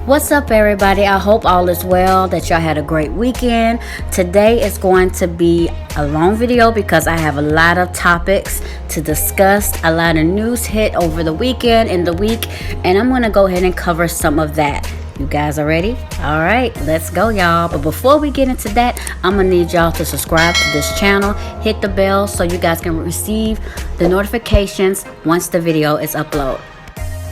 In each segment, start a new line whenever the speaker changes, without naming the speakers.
What's up, everybody? I hope all is well, that y'all had a great weekend. Today is going to be a long video because I have a lot of topics to discuss. A lot of news hit over the weekend and the week, and I'm going to go ahead and cover some of that. You guys are ready? All right, let's go, y'all. But before we get into that, I'm going to need y'all to subscribe to this channel. Hit the bell so you guys can receive the notifications once the video is uploaded.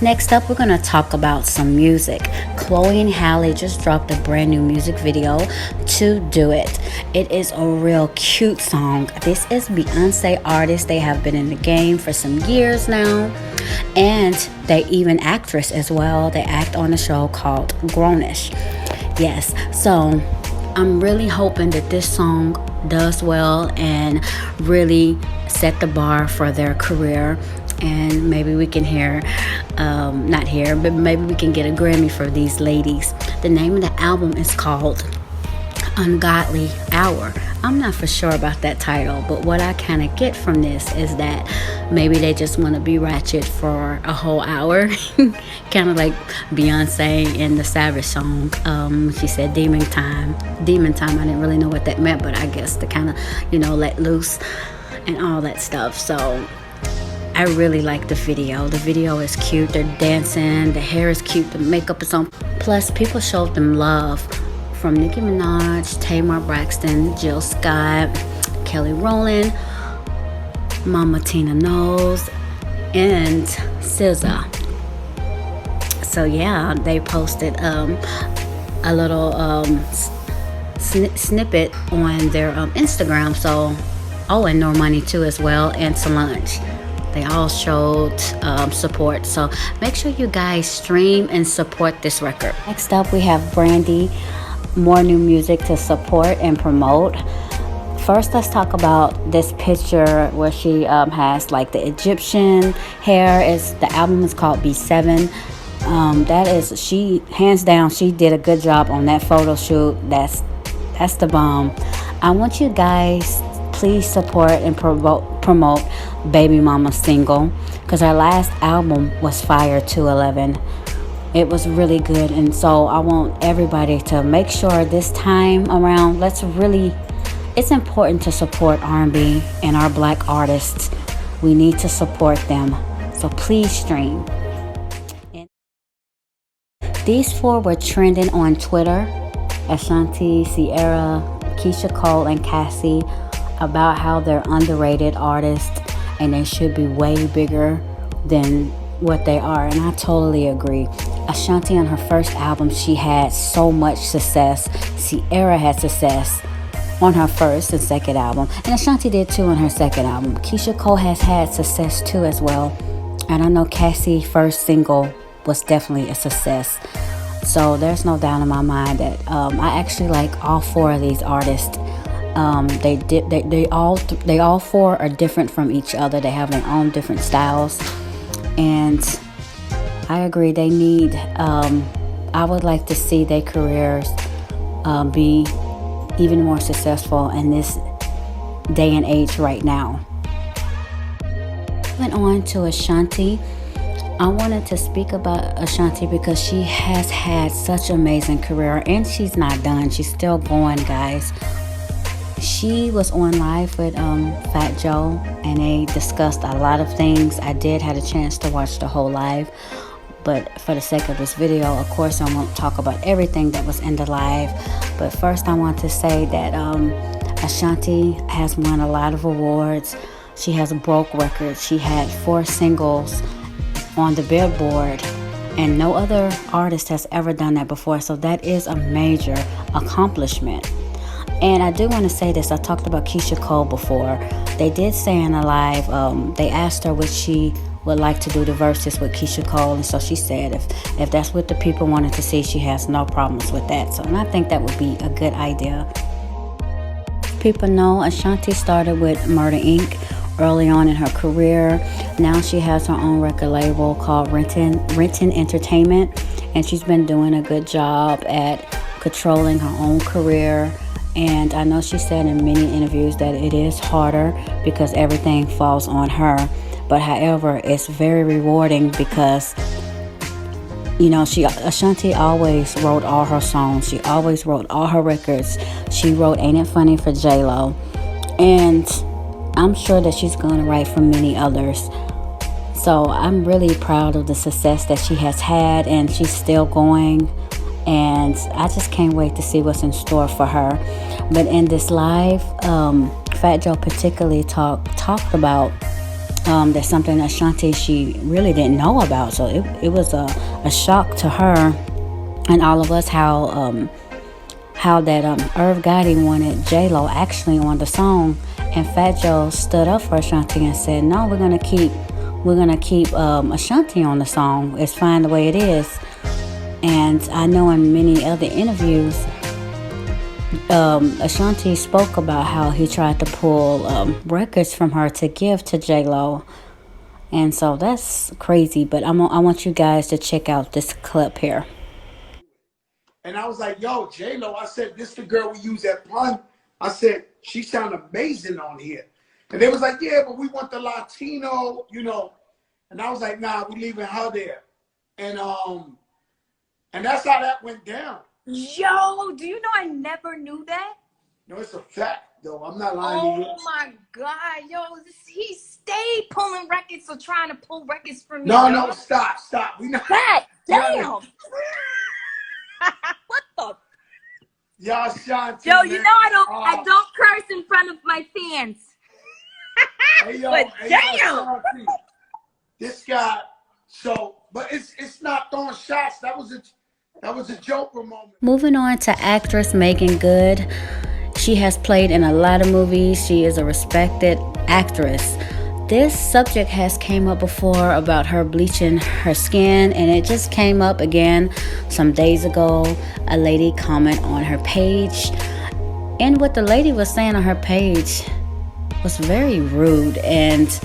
Next up, we're going to talk about some music. Choleandhalle just dropped a brand new music video to Do It. It is a real cute song. This is Beyonce artist. They have been in the game for some years now. And they even actress as well. They act on a show called Grownish. Yes, so I'm really hoping that this song does well and really set the bar for their career. And maybe we can but maybe we can get a Grammy for these ladies. The name of the album is called Ungodly Hour. I'm not for sure about that title, but what I kind of get from this is that maybe they just want to be ratchet for a whole hour. Kind of like Beyonce in the Savage song. She said demon time. I didn't really know what that meant, but I guess to kind of, let loose and all that stuff. So I really like the video. The video is cute. They're dancing. The hair is cute. The makeup is on. Plus, people showed them love from Nicki Minaj, Tamar Braxton, Jill Scott, Kelly Rowland, Mama Tina Knowles, and SZA. So yeah, they posted a little snippet on their Instagram. So, and No Money too as well, and Solange. They all showed support. So make sure you guys stream and support this record. Next up, we have Brandy. More new music to support and promote. First, let's talk about this picture where she has like the Egyptian hair. The album is called B7. Hands down, she did a good job on that photo shoot. That's the bomb. I want you guys, please support and promote Baby Mama's single, because her last album was Fire 211. It was really good, and so I want everybody to make sure this time around, it's important to support R&B and our black artists. We need to support them, so please stream. And these four were trending on Twitter: Ashanti, Ciara, Keyishacole, and Cassie, about how they're underrated artists and they should be way bigger than what they are. And I totally agree. Ashanti, on her first album, she had so much success. Ciara had success on her first and second album, and Ashanti did too on her second album. Keyishacole has had success too as well, and I know Cassie's first single was definitely a success. So there's no doubt in my mind that I actually like all four of these artists. They all four are different from each other. They have their own different styles, and I agree they need I would like to see their careers be even more successful in this day and age right now. Went on to Ashanti. I wanted to speak about Ashanti because she has had such an amazing career, and she's not done. She's still going, guys. She was on live with Fatjoe, and they discussed a lot of things. I did have a chance to watch the whole live, but for the sake of this video, of course, I won't talk about everything that was in the live. But first, I want to say that Ashanti has won a lot of awards. She has broke records. She had 4 singles on the Billboard, and no other artist has ever done that before. So that is a major accomplishment. And I do want to say this. I talked about Keyishacole before. They did say in a live, they asked her what she would like to do the verses with Keyishacole, and so she said if that's what the people wanted to see, she has no problems with that. So, and I think that would be a good idea. People know Ashanti started with Murder Inc. early on in her career. Now she has her own record label called Renton Entertainment, and she's been doing a good job at controlling her own career. And I know she said in many interviews that it is harder because everything falls on her. But however, it's very rewarding because You know, Ashanti always wrote all her songs. She always wrote all her records. She wrote Ain't It Funny for J-Lo. And I'm sure that she's going to write for many others. So I'm really proud of the success that she has had, and she's still going. And I just can't wait to see what's in store for her. But in this live, Fatjoe particularly talked about there's something Ashanti she really didn't know about. So it was a shock to her and all of us how that Irvgotti wanted J-Lo actually on the song, and Fatjoe stood up for Ashanti and said, "No, we're gonna keep Ashanti on the song. It's fine the way it is." And I know in many other interviews, Ashanti spoke about how he tried to pull records from her to give to J-Lo. And so that's crazy. But I want you guys to check out this clip here.
And I was like, yo, J-Lo, I said, this the girl we use at Pun. I said, she sound amazing on here. And they was like, yeah, but we want the Latino, you know. And I was like, nah, we leaving her there. And that's how that went down.
Yo, do you know I never knew that?
No, it's a fact, though. I'm not lying to you.
Oh my God, yo, he stayed pulling records or trying to pull records from me.
No, stop. We not.
God damn. What the?
Y'all, Ashanti.
Yo, you know I don't curse in front of my fans.
Hey, yo,
but damn.
Yo, this guy. So, but it's not throwing shots. That was a joker moment.
Moving on to actress Megangood. She has played in a lot of movies. She is a respected actress. This subject has came up before about her bleaching her skin, and it just came up again some days ago. A lady comment on her page, and what the lady was saying on her page was very rude, and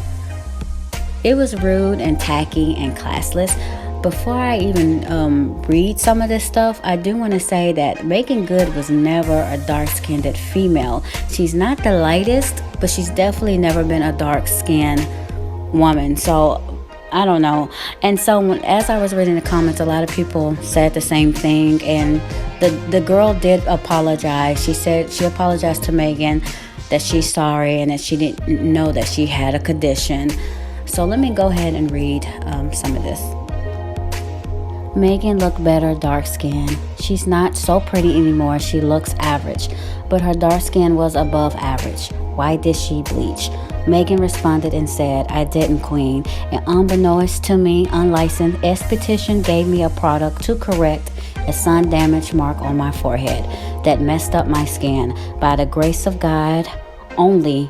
it was rude and tacky and classless. Before I even read some of this stuff, I do want to say that Megangood was never a dark-skinned female. She's not the lightest, but she's definitely never been a dark-skinned woman. So, I don't know. And so, as I was reading the comments, a lot of people said the same thing. And the girl did apologize. She said she apologized to Megan, that she's sorry and that she didn't know that she had a condition. So, let me go ahead and read some of this. Megan looked better dark skin. She's not so pretty anymore. She looks average, but her dark skin was above average. Why did she bleach? Megan responded and said, "I didn't, queen. And unbeknownst to me, unlicensed esthetician gave me a product to correct a sun damage mark on my forehead that messed up my skin. By the grace of God only,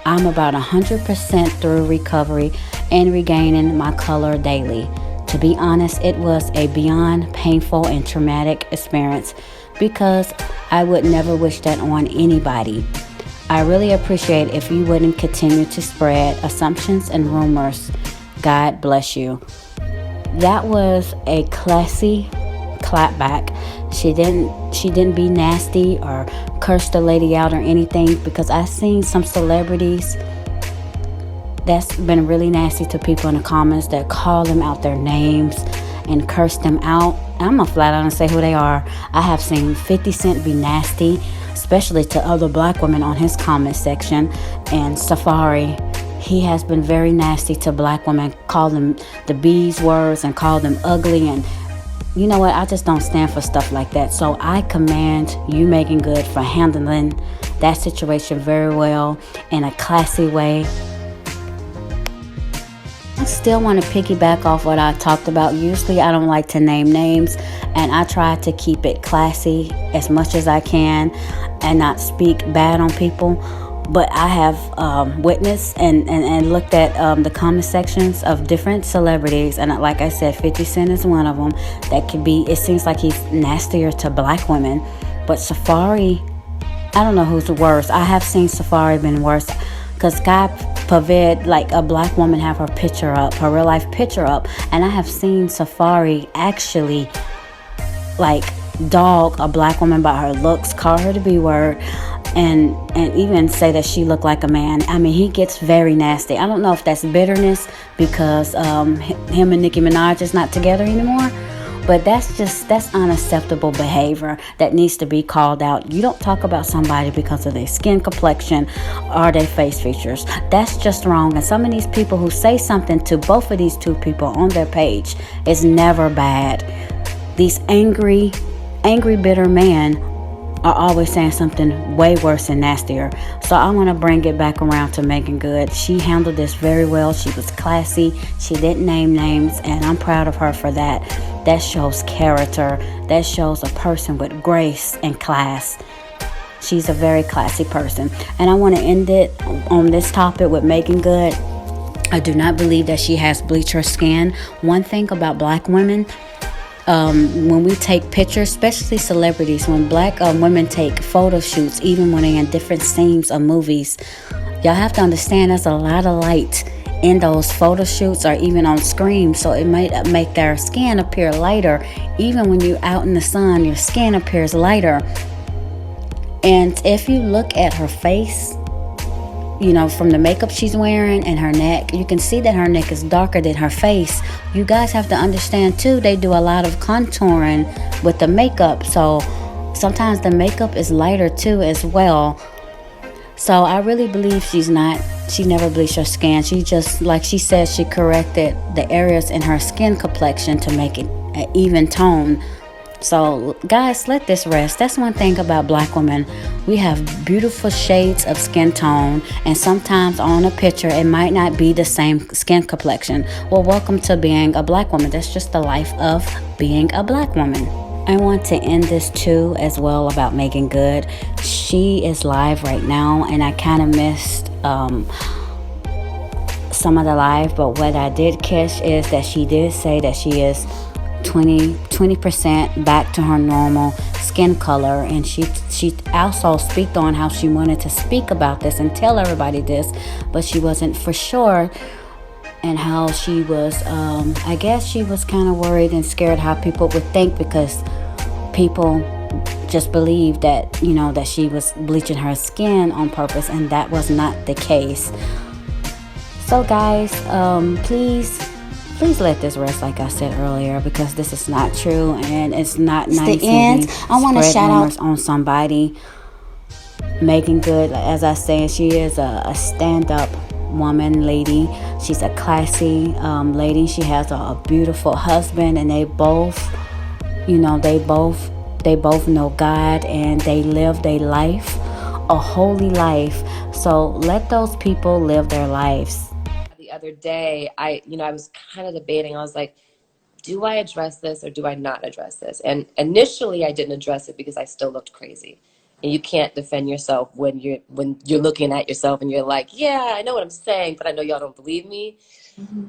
I'm about 100% through recovery and regaining my color daily. To be honest, it was a beyond painful and traumatic experience because I would never wish that on anybody. I really appreciate if you wouldn't continue to spread assumptions and rumors. God bless you." That was a classy clapback. She didn't be nasty or curse the lady out or anything, because I've seen some celebrities that's been really nasty to people in the comments that call them out their names and curse them out. I'm gonna flat out and say who they are. I have seen 50 Cent be nasty, especially to other black women on his comment section. And Safaree, he has been very nasty to black women, call them the B's words and call them ugly. And you know what? I just don't stand for stuff like that. So I commend you, Megangood, for handling that situation very well in a classy way. I still want to piggyback off what I talked about. Usually I don't like to name names, and I try to keep it classy as much as I can and not speak bad on people. But I have witnessed and looked at the comment sections of different celebrities, and like I said, 50 Cent is one of them. That could be, it seems like he's nastier to black women. But Safaree, I don't know who's worse. I have seen Safaree been worse, because God forbid, like, a black woman have her picture up, her real life picture up, and I have seen Safaree actually, like, dog a black woman by her looks, call her the B word, and even say that she looked like a man. I mean, he gets very nasty. I don't know if that's bitterness because him and Nicki Minaj is not together anymore, But that's unacceptable behavior that needs to be called out. You don't talk about somebody because of their skin complexion or their face features. That's just wrong. And some of these people who say something to both of these two people on their page is never bad. These angry, bitter men are always saying something way worse and nastier. So I want to bring it back around to Megangood. She handled this very well. She was classy. She didn't name names, and I'm proud of her for that. That shows character. That shows a person with grace and class. She's a very classy person. And I want to end it on this topic with Megangood. I do not believe that she has bleached her skin. One thing about black women, when we take pictures, especially celebrities, when black women take photo shoots, even when they're in different scenes of movies, y'all have to understand there's a lot of light in those photo shoots or even on screen, so it might make their skin appear lighter. Even when you're out in the sun, your skin appears lighter. And if you look at her face, from the makeup she's wearing and her neck, you can see that her neck is darker than her face. You guys have to understand too, they do a lot of contouring with the makeup, so sometimes the makeup is lighter too as well. So I really believe she never bleached her skin. She just, like she said, she corrected the areas in her skin complexion to make it an even tone. So guys, let this rest. That's one thing about black women. We have beautiful shades of skin tone, and sometimes on a picture it might not be the same skin complexion. Well, welcome to being a black woman. That's just the life of being a black woman. I want to end this too as well about Megangood. She is live right now, and I kind of missed some of the live, but what I did catch is that she did say that she is 20% back to her normal skin color, and she also speak on how she wanted to speak about this and tell everybody this, but she wasn't for sure, and how she was I guess she was kind of worried and scared how people would think, because people just believed that that she was bleaching her skin on purpose, and that was not the case. So guys, please let this rest, like I said earlier, because this is not true, and it's not nice. The end. I want to shout out on somebody. Megangood, as I said, she is a stand-up woman, lady. She's a classy lady. She has a beautiful husband, and they both know God, and they live their life, a holy life. So let those people live their lives.
The other day, I was kind of debating. I was like, do I address this or do I not address this? And initially I didn't address it because I still looked crazy. And you can't defend yourself when you're looking at yourself and you're like, yeah, I know what I'm saying, but I know y'all don't believe me.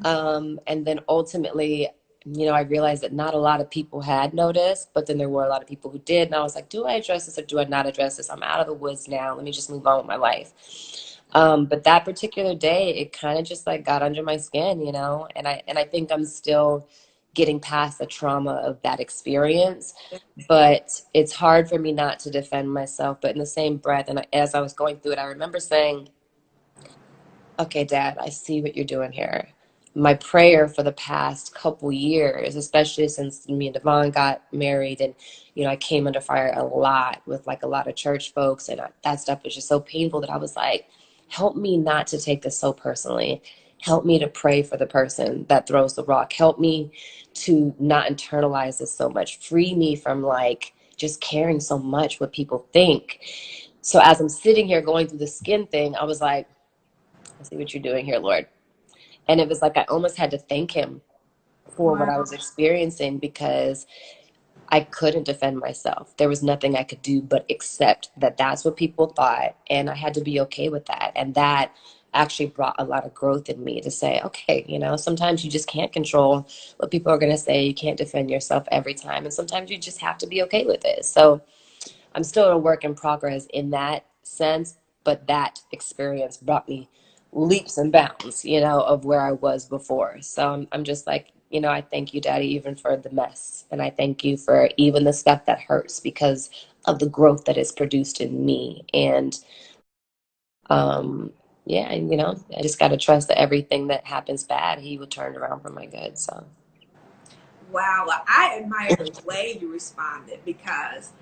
And then ultimately, I realized that not a lot of people had noticed, but then there were a lot of people who did. And I was like, do I address this or do I not address this? I'm out of the woods now. Let me just move on with my life. But that particular day, it kind of just like got under my skin, and I think I'm still getting past the trauma of that experience, but it's hard for me not to defend myself. But in the same breath, and as I was going through it, I remember saying, okay, Dad, I see what you're doing here. My prayer for the past couple years, especially since me and Devon got married, and I came under fire a lot with like a lot of church folks, and that stuff was just so painful that I was like, help me not to take this so personally. Help me to pray for the person that throws the rock. Help me to not internalize this so much. Free me from like just caring so much what people think. So as I'm sitting here going through the skin thing, I was like, I see what you're doing here, Lord. And it was like I almost had to thank him for what I was experiencing, because I couldn't defend myself. There was nothing I could do but accept that that's what people thought, and I had to be okay with that. And that actually brought a lot of growth in me to say, okay, sometimes you just can't control what people are going to say. You can't defend yourself every time, and sometimes you just have to be okay with it. So I'm still a work in progress in that sense, but that experience brought me leaps and bounds, of where I was before. So I'm just like, I thank you, Daddy, even for the mess. And I thank you for even the stuff that hurts, because of the growth that is produced in me. And yeah, I just got to trust that everything that happens bad, he will turn around for my good. So
Wow, I admire the way you responded, because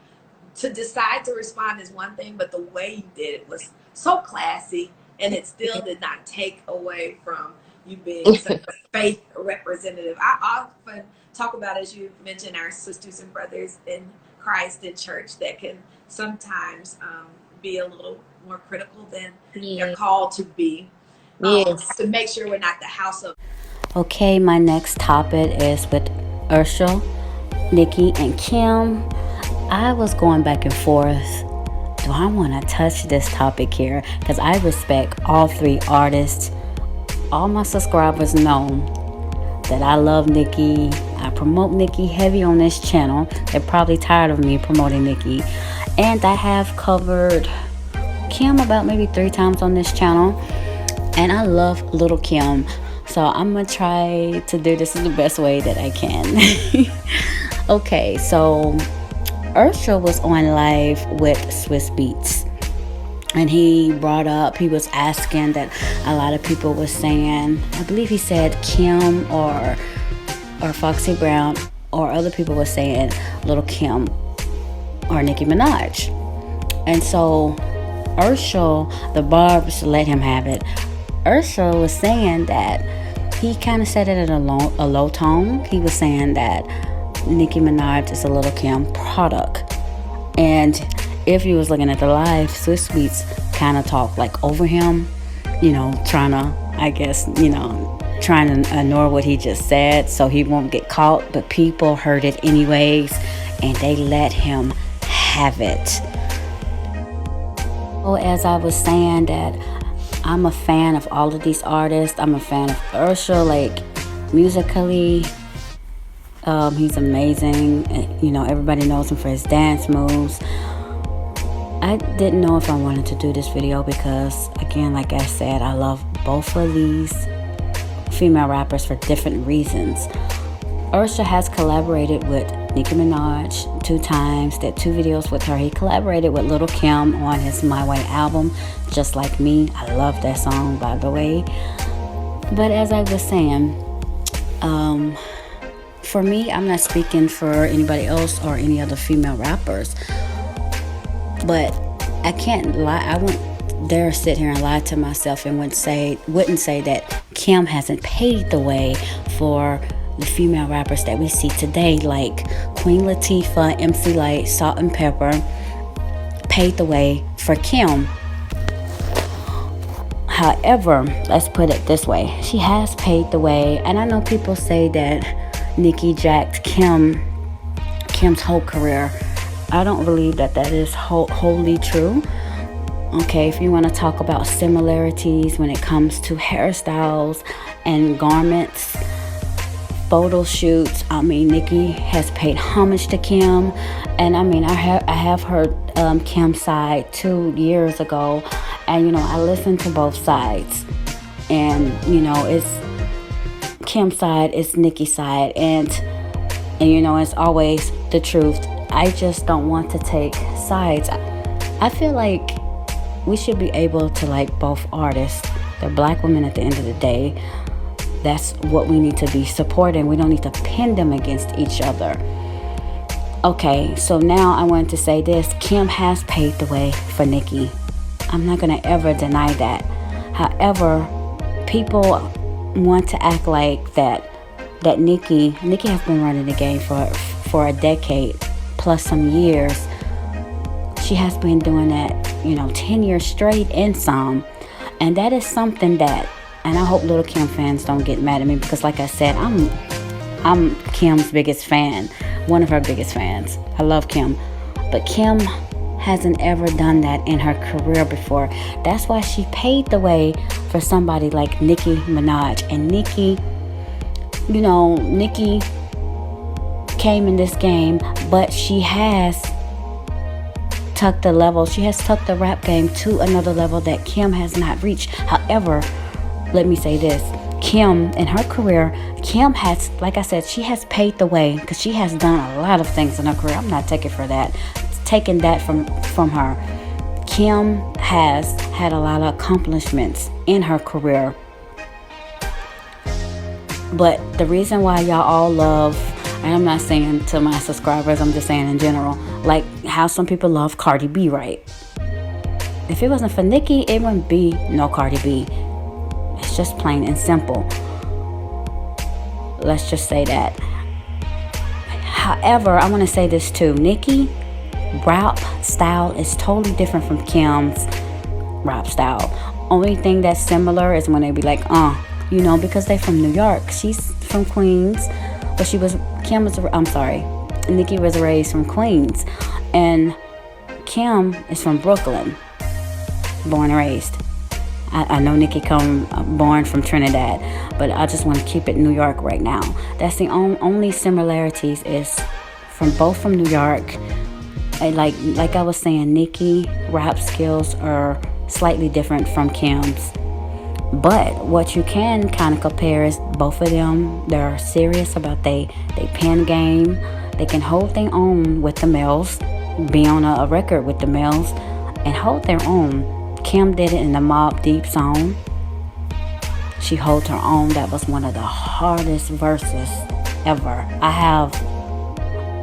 to decide to respond is one thing, but the way you did it was so classy, and it still did not take away from you being such a faith representative. I often talk about, as you mentioned, our sisters and brothers in Christ in church that can sometimes be a little more critical than they're called to be,
Yes.
to make sure we're not the house of.
Okay, my next topic is with Usher, Nicki, and Kim. I was going back and forth. Do I want to touch this topic here? Because I respect all three artists. All my subscribers know that I love Nicki. I promote Nicki heavy on this channel. They're probably tired of me promoting Nicki. And I have covered Kim about maybe 3 times on this channel. And I love Little Kim. So I'm going to try to do this in the best way that I can. Okay, so Usher was on live with Swiss Beats, and he was asking that a lot of people were saying, I believe he said Kim or Foxy Brown, or other people were saying Little Kim or Nicki Minaj. And so Usher, the barbs let him have it. Usher was saying that he kind of said it in a low tone. He was saying that Nicki Minaj is a Little Kim product. And if you was looking at the live, Swiss Beats kind of talked like over him, trying to ignore what he just said so he won't get caught. But people heard it anyways, and they let him have it. So as I was saying, that I'm a fan of all of these artists. I'm a fan of Usher, like musically. He's amazing. Everybody knows him for his dance moves. I didn't know if I wanted to do this video because, again, like I said, I love both of these female rappers for different reasons. Usher has collaborated with Nicki Minaj 2 times, did 2 videos with her. He collaborated with Lil Kim on his My Way album, Just Like Me. I love that song, by the way. But as I was saying, for me, I'm not speaking for anybody else or any other female rappers, but I can't lie. I wouldn't dare sit here and lie to myself and wouldn't say that Kim hasn't paved the way for the female rappers that we see today, like Queen Latifah, MC Lyte, Salt and Pepper, paved the way for Kim. However, let's put it this way. She has paved the way, and I know people say that Nicki jacked Kim's whole career. I don't believe that is wholly true. Okay, if you want to talk about similarities when it comes to hairstyles and garments, photo shoots, Nicki has paid homage to Kim. And I have heard Kim's side 2 years ago, and I listened to both sides, and it's Kim's side, it's Nicki's side, and it's always the truth. I just don't want to take sides. I feel like we should be able to like both artists. They're black women at the end of the day. That's what we need to be supporting. We don't need to pin them against each other. Okay, so now I wanted to say this. Kim has paved the way for Nicki. I'm not going to ever deny that. However, people want to act like that Nicki has been running the game for a decade plus some years. She has been doing that 10 years straight and some, and that is something that, and I hope Little Kim fans don't get mad at me, because like I said, I'm Kim's biggest fan, one of her biggest fans. I love Kim, but Kim hasn't ever done that in her career before. That's why she paved the way for somebody like Nicki Minaj. And Nicki came in this game, but she has tucked the rap game to another level that Kim has not reached. However, let me say this. Kim, in her career, Kim has, like I said, she has paved the way because she has done a lot of things in her career. I'm not taking that from her. Kim has had a lot of accomplishments in her career. But the reason why y'all all love, And I'm not saying to my subscribers, I'm just saying in general. Like how some people love Cardi B, right? If it wasn't for Nicki, it wouldn't be no Cardi B. It's just plain and simple. Let's just say that. However, I want to say this too. Nicki rap style is totally different from Kim's rap style. Only thing that's similar is when they be like, you know, because they from New York. She's from Queens, but Nicki was raised from Queens, and Kim is from Brooklyn, born and raised. I know Nicki born from Trinidad, but I just want to keep it New York right now. That's the only similarities is both from New York. Like I was saying, Nicki rap skills are slightly different from Kim's. But what you can kind of compare is both of them, they're serious about they pen game. They can hold their own with the males, be on a record with the males, and hold their own. Kim did it in the Mobb Deep song. She held her own. That was one of the hardest verses ever. I have,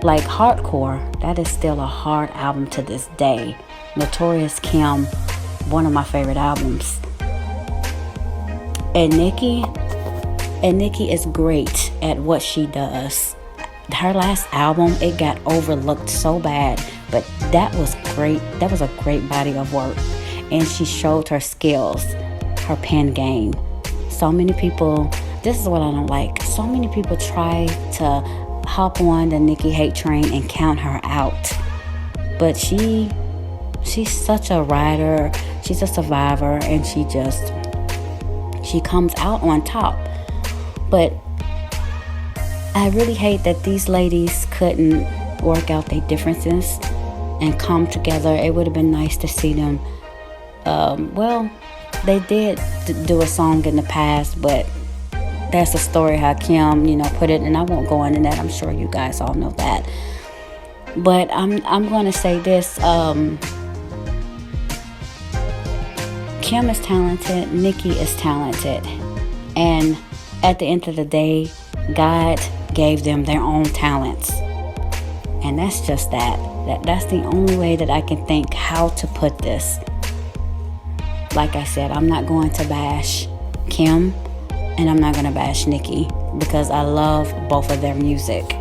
like, Hardcore. That is still a hard album to this day. Notorious Kim, one of my favorite albums. And Nicki is great at what she does. Her last album, it got overlooked so bad, but that was great. That was a great body of work. And she showed her skills, her pen game. So many people, this is what I don't like. So many people try to hop on the Nicki hate train and count her out. But she's such a rider. She's a survivor, and she comes out on top. But I really hate that these ladies couldn't work out their differences and come together. It would have been nice to see them. They did do a song in the past, but that's a story how Kim, put it, and I won't go into that. I'm sure you guys all know that. But I'm going to say this. Kim is talented. Nicki is talented. And at the end of the day, God gave them their own talents. And that's just that. That's the only way that I can think how to put this. Like I said, I'm not going to bash Kim, and I'm not going to bash Nicki, because I love both of their music.